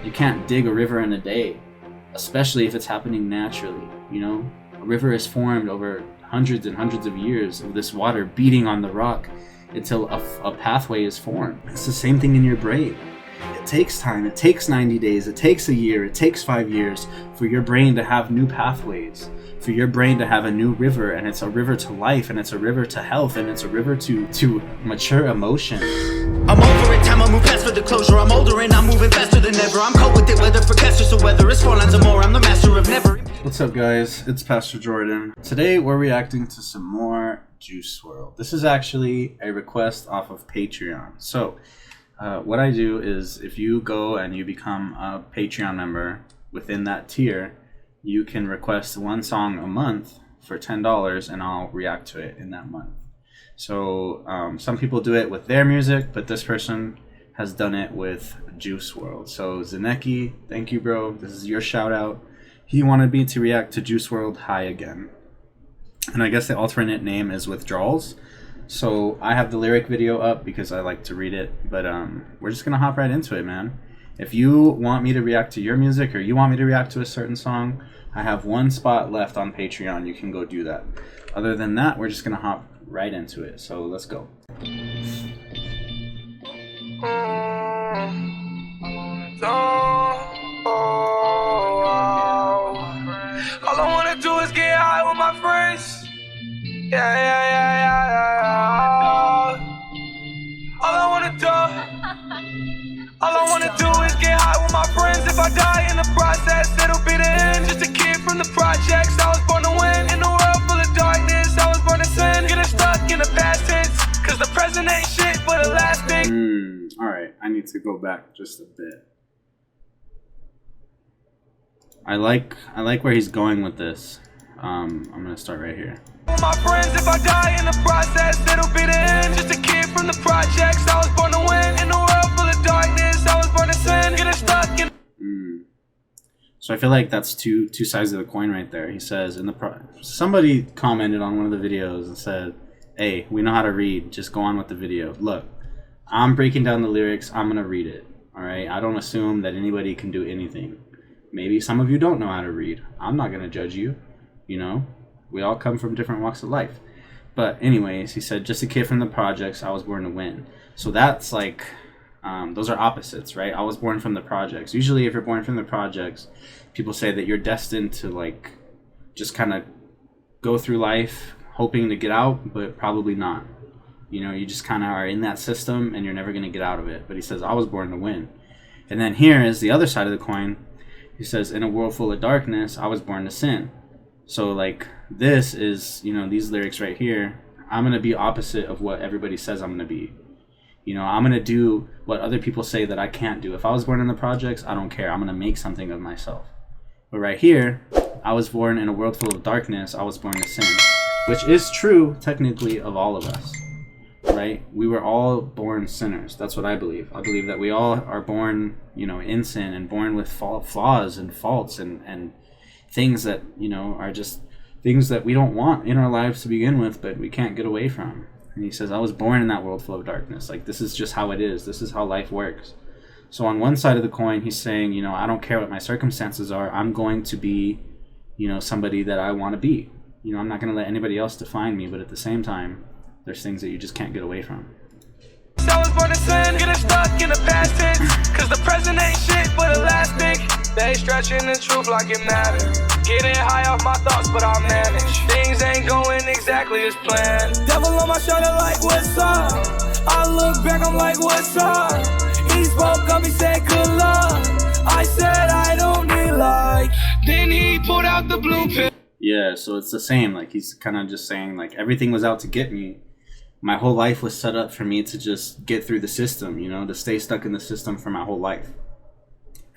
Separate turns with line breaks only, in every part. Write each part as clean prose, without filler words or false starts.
You can't dig a river in a day, especially if it's happening naturally, you know? A river is formed over hundreds and hundreds of years of this water beating on the rock until a pathway is formed. It's the same thing in your brain. It takes time. It takes 90 days. It takes a year. It takes 5 years for your brain to have new pathways, for your brain to have a new river, and it's a river to life, and it's a river to health, and it's a river to mature emotion.
I'm over it, time I move fast for the closure. I'm older and I'm moving faster than ever. I'm cold with it, whether for casters or whether it's 4 lines or more. I'm the master of never.
What's up, guys? It's Pastor Jordan. Today we're reacting to some more Juice WRLD. This is actually a request off of Patreon. So what I do is, if you go and you become a Patreon member within that tier, you can request one song a month for $10 and I'll react to it in that month. So some people do it with their music, but this person has done it with Juice WRLD. So Zaneki, thank you, bro. This is your shout out. He wanted me to react to Juice WRLD High Again. And I guess the alternate name is Withdrawals. So I have the lyric video up because I like to read it, but we're just gonna hop right into it, man. If you want me to react to your music or you want me to react to a certain song, I have one spot left on Patreon. You can go do that. Other than that, we're just gonna hop right into it. So let's go.
All I wanna do is get high with my friends. Yeah. All I wanna do is get high with my friends. If I die in the process, it'll be the end. Just a kid from the projects, I was born to win. In a world full of darkness, I was born to sin. Getting stuck in the past tense, cause the present ain't shit but elastic.
Alright, I need to go back just a bit. I like where he's going with this. I'm gonna start right here.
My friends, if I die in the process, it'll be the end. Just a kid from the projects, I was born to win. In a world full of darkness, I was born to sin. Getting stuck in.
So I feel like that's two sides of the coin right there. He says somebody commented on one of the videos and said, "Hey, we know how to read. Just go on with the video." Look, I'm breaking down the lyrics. I'm gonna read it. All right. I don't assume that anybody can do anything. Maybe some of you don't know how to read. I'm not gonna judge you. You know, we all come from different walks of life. But anyways, he said, just a kid from the projects, I was born to win. So that's like, those are opposites, right? I was born from the projects. Usually if you're born from the projects, people say that you're destined to like, just kind of go through life hoping to get out, but probably not. You know, you just kind of are in that system and you're never going to get out of it. But he says, I was born to win. And then here is the other side of the coin. He says, in a world full of darkness, I was born to sin. So like this is, you know, these lyrics right here, I'm going to be opposite of what everybody says I'm going to be. You know, I'm going to do what other people say that I can't do. If I was born in the projects, I don't care. I'm going to make something of myself. But right here, I was born in a world full of darkness. I was born to sin, which is true technically of all of us, right? We were all born sinners. That's what I believe. I believe that we all are born, you know, in sin and born with flaws and faults and things that, you know, are just things that we don't want in our lives to begin with, but we can't get away from. And he says, I was born in that world full of darkness. Like, this is just how it is. This is how life works. So on one side of the coin, he's saying, you know, I don't care what my circumstances are. I'm going to be, you know, somebody that I want to be. You know, I'm not going to let anybody else define me. But at the same time, there's things that you just can't get away from.
I was born to sin, getting stuck in the past tense, cause the present ain't shit but elastic. They stretching the truth like it matters. Getting high off my thoughts, but I manage. Things ain't going exactly as planned. Devil on my shoulder like what's up? I look back, I'm like what's up? He spoke up, he said good luck. I said I don't need like. Then he pulled out the blue pill.
Yeah, so it's the same. Like, he's kind of just saying, like, everything was out to get me. My whole life was set up for me to just get through the system, you know, to stay stuck in the system for my whole life.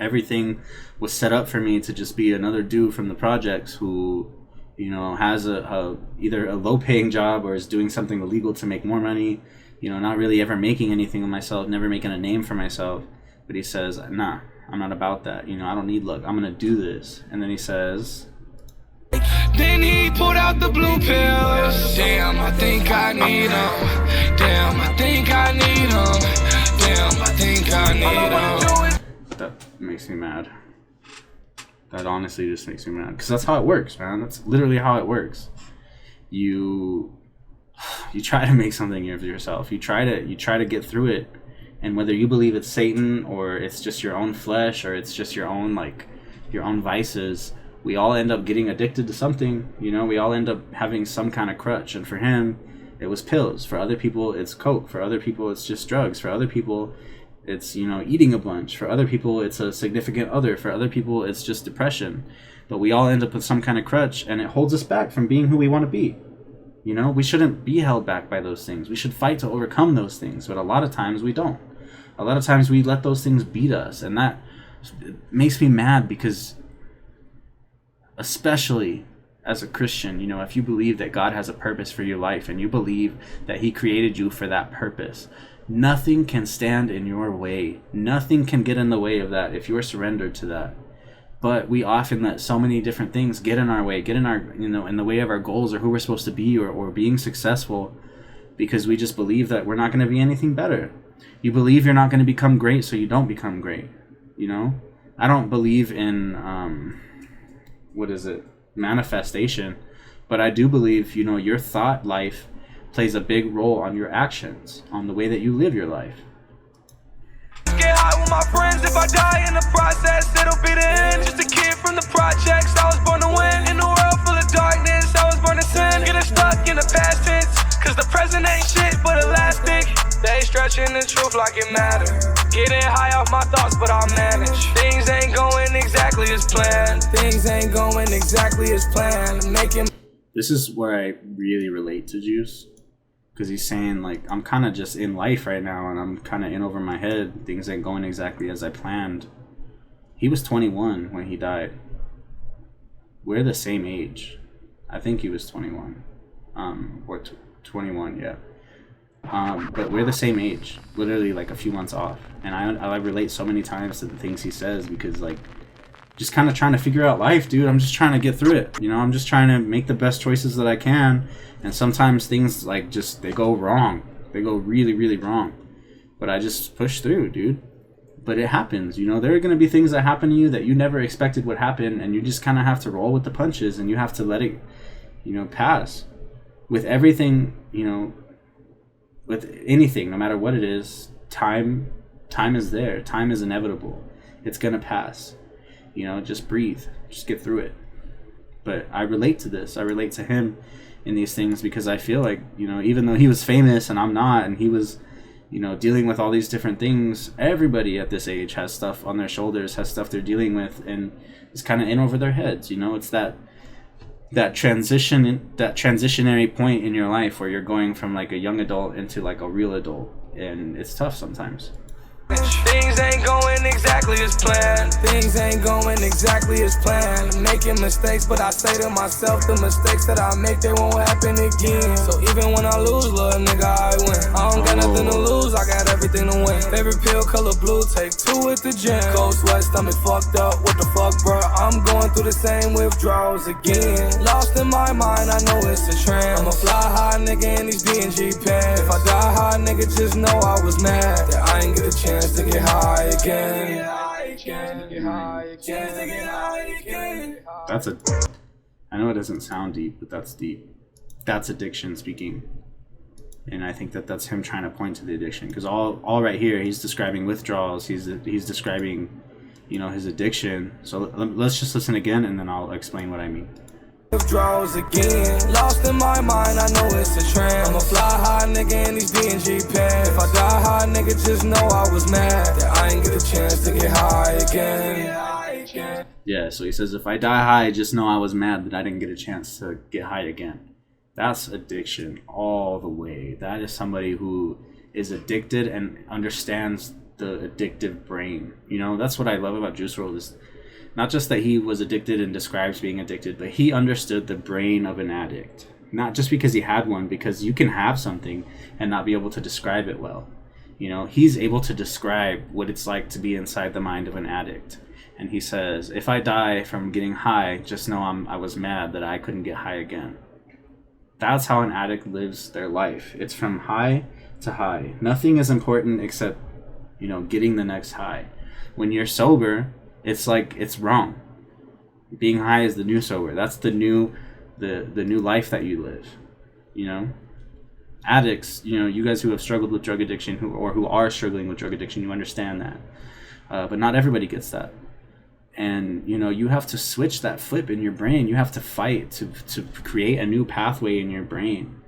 Everything was set up for me to just be another dude from the projects who, you know, has either a low-paying job or is doing something illegal to make more money, you know, not really ever making anything of myself, never making a name for myself. But he says, nah, I'm not about that. You know, I don't need luck. I'm going to do this. And then he says...
Then he pulled out the blue pills. Damn, I think I need them. Damn, I think I need them. Damn, I think I need them.
that makes me mad. That honestly just makes me mad. Because that's how it works, man. That's literally how it works. You try to make something of yourself. You try to get through it. And whether you believe it's Satan or it's just your own flesh or it's just your own vices, we all end up getting addicted to something. You know, we all end up having some kind of crutch. And for him, it was pills. For other people, it's coke. For other people, it's just drugs. For other people, it's, you know, eating a bunch. For other people, it's a significant other. For other people, it's just depression. But we all end up with some kind of crutch, and it holds us back from being who we want to be. You know, we shouldn't be held back by those things. We should fight to overcome those things. But a lot of times we don't. A lot of times we let those things beat us. And that makes me mad because, especially as a Christian, you know, if you believe that God has a purpose for your life and you believe that he created you for that purpose, nothing can stand in your way. Nothing can get in the way of that if you're surrendered to that. But we often let so many different things get in our way, get in our, you know, in the way of our goals or who we're supposed to be or being successful, because we just believe that we're not going to be anything better. You believe you're not going to become great, so you don't become great. You know, I don't believe in manifestation, but I do believe, you know, your thought life plays a big role on your actions, on the way that you live your life.
Get high with my friends, if I die in the process, it'll be the end. Just a kid from the projects, I was born to win. In a world full of darkness, I was born to sin. Getting stuck in the past tense, cause the present ain't shit but elastic. They stretching the truth like it matter. Getting high off my thoughts, but I'll manage. Things ain't going exactly as planned. Things ain't going exactly as planned.
This is where I really relate to Juice. Because he's saying, like, I'm kind of just in life right now, and I'm kind of in over my head. Things ain't going exactly as I planned. He was 21 when he died. We're the same age. I think he was 21. Or 21, yeah. But we're the same age. Literally, like, a few months off. And I relate so many times to the things he says because, like, just kind of trying to figure out life, dude. I'm just trying to get through it. You know, I'm just trying to make the best choices that I can. And sometimes things, like, just, they go wrong. They go really, really wrong. But I just push through, dude. But it happens, you know. There are going to be things that happen to you that you never expected would happen. And you just kind of have to roll with the punches. And you have to let it, you know, pass. With everything, you know, with anything, no matter what it is, time is there. Time is inevitable. It's going to pass. You know, just breathe. Just get through it. But I relate to this. I relate to him in these things because I feel like, you know, even though he was famous and I'm not, and he was, you know, dealing with all these different things, everybody at this age has stuff on their shoulders, has stuff they're dealing with, and is kind of in over their heads. You know, it's that transitionary point in your life where you're going from like a young adult into like a real adult, and it's tough sometimes.
Things ain't going exactly as planned. Things ain't going exactly as planned. I'm making mistakes, but I say to myself, the mistakes that I make, they won't happen again. So even when I lose, little nigga, I win. I don't got nothing to lose, I got everything to win. Favorite pill, color blue, take 2 at the gym. Cold sweat, stomach fucked up, what the fuck, bro? I'm going through the same withdrawals again. Lost in my mind, I know it's a trend. I'm a fly high nigga in these D&G pants. If I die high, nigga, just know I was mad that I ain't get a chance to get high again.
That's I know it doesn't sound deep, but that's deep. That's addiction speaking. And I think that that's him trying to point to the addiction, because all right here he's describing withdrawals, he's describing, you know, his addiction. So let's just listen again and then I'll explain what I mean.
Withdrawals again. Lost in my mind, I know it's a trend. I'm a fly high nigga in these D&G pants. If I die high, nigga, just know I was mad that I ain't get a chance to get high again.
Yeah, so he says, if I die high, just know I was mad that I didn't get a chance to get high again. That's addiction all the way. That is somebody who is addicted and understands the addictive brain. You know, that's what I love about Juice Wrld, is not just that he was addicted and describes being addicted, but he understood the brain of an addict. Not just because he had one, because you can have something and not be able to describe it well. You know, he's able to describe what it's like to be inside the mind of an addict. And he says, if I die from getting high, just know I was mad that I couldn't get high again. That's how an addict lives their life. It's from high to high. Nothing is important except, you know, getting the next high. When you're sober, it's like it's wrong. Being high is the new sober. That's the new life that you live. You know, addicts. You know, you guys who have struggled with drug addiction, who are struggling with drug addiction, you understand that. But not everybody gets that. And you know, you have to switch that flip in your brain. You have to fight to create a new pathway in your brain.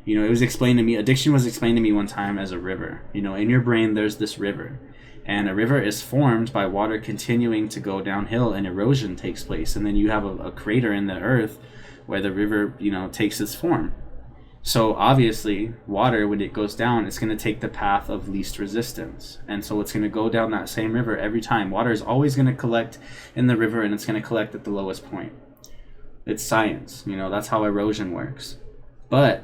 You know, it was explained to me, addiction was explained to me one time as a river. You know, in your brain there's this river, and a river is formed by water continuing to go downhill, and erosion takes place, and then you have a crater in the earth where the river, you know, takes its form. So obviously water, when it goes down, it's going to take the path of least resistance, and so it's going to go down that same river every time. Water is always going to collect in the river, and it's going to collect at the lowest point. It's science, you know, that's how erosion works. But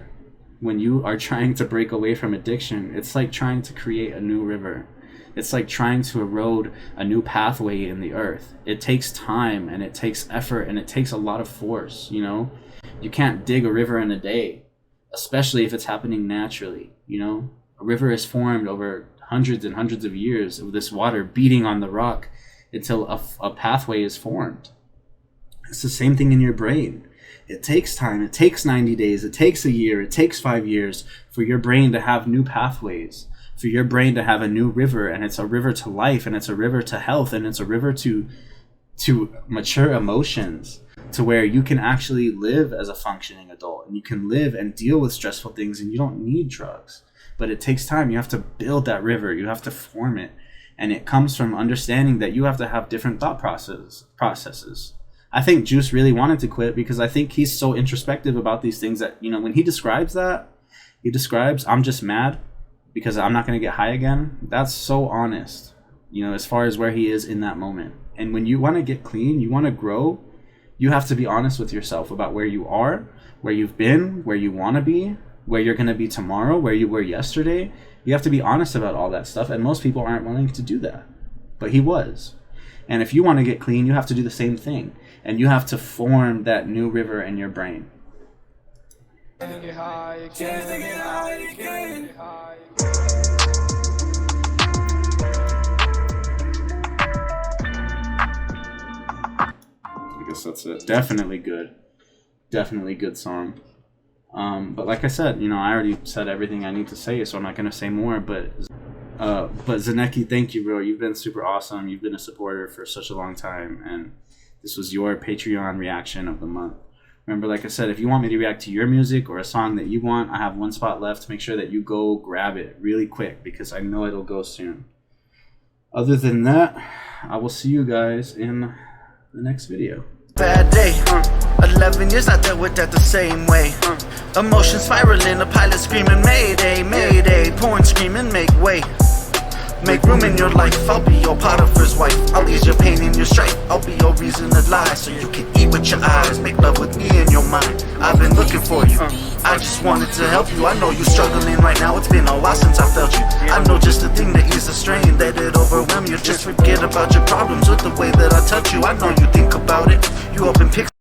when you are trying to break away from addiction, it's like trying to create a new river. It's like trying to erode a new pathway in the earth. It takes time, and it takes effort, and it takes a lot of force, you know. You can't dig a river in a day, especially if it's happening naturally. You know, a river is formed over hundreds and hundreds of years of this water beating on the rock until a pathway is formed. It's the same thing in your brain. It takes time. It takes 90 days. It takes a year. It takes 5 years for your brain to have new pathways, for your brain to have a new river, and it's a river to life, and it's a river to health, and it's a river to mature emotions, to where you can actually live as a functioning adult, and you can live and deal with stressful things, and you don't need drugs. But it takes time. You have to build that river. You have to form it. And it comes from understanding that you have to have different thought processes. I think Juice really wanted to quit because I think he's so introspective about these things that, you know, when he describes that, he describes, I'm just mad because I'm not going to get high again. That's so honest, you know, as far as where he is in that moment. And when you want to get clean, you want to grow, you have to be honest with yourself about where you are, where you've been, where you want to be, where you're going to be tomorrow, where you were yesterday. You have to be honest about all that stuff. And most people aren't willing to do that. But he was. And if you want to get clean, you have to do the same thing. And you have to form that new river in your brain.
Get high again, get high again, get high
I guess that's it. Definitely good. Definitely good song. But like I said, you know, I already said everything I need to say, so I'm not going to say more. But Zanecki, thank you, bro. You've been super awesome. You've been a supporter for such a long time. And this was your Patreon reaction of the month. Remember, like I said, if you want me to react to your music or a song that you want, I have one spot left. Make sure that you go grab it really quick because I know it'll go soon. Other than that, I will see you guys in the next video.
Bad day, 11 years I dealt with that the same way. Emotions spiraling, a pilot screaming mayday, mayday. Porn screaming, make way. Make room in your life, I'll be your Potiphar's wife. I'll ease your pain and your strife, I'll be your reason to lie. So you can eat with your eyes, make love with me in your mind. I've been looking for you, I just wanted to help you. I know you're struggling right now, it's been a while since I felt you. I know just the thing to ease the strain, that it overwhelm you. Just forget about your problems with the way that I touch you. I know you think about it, you open pics.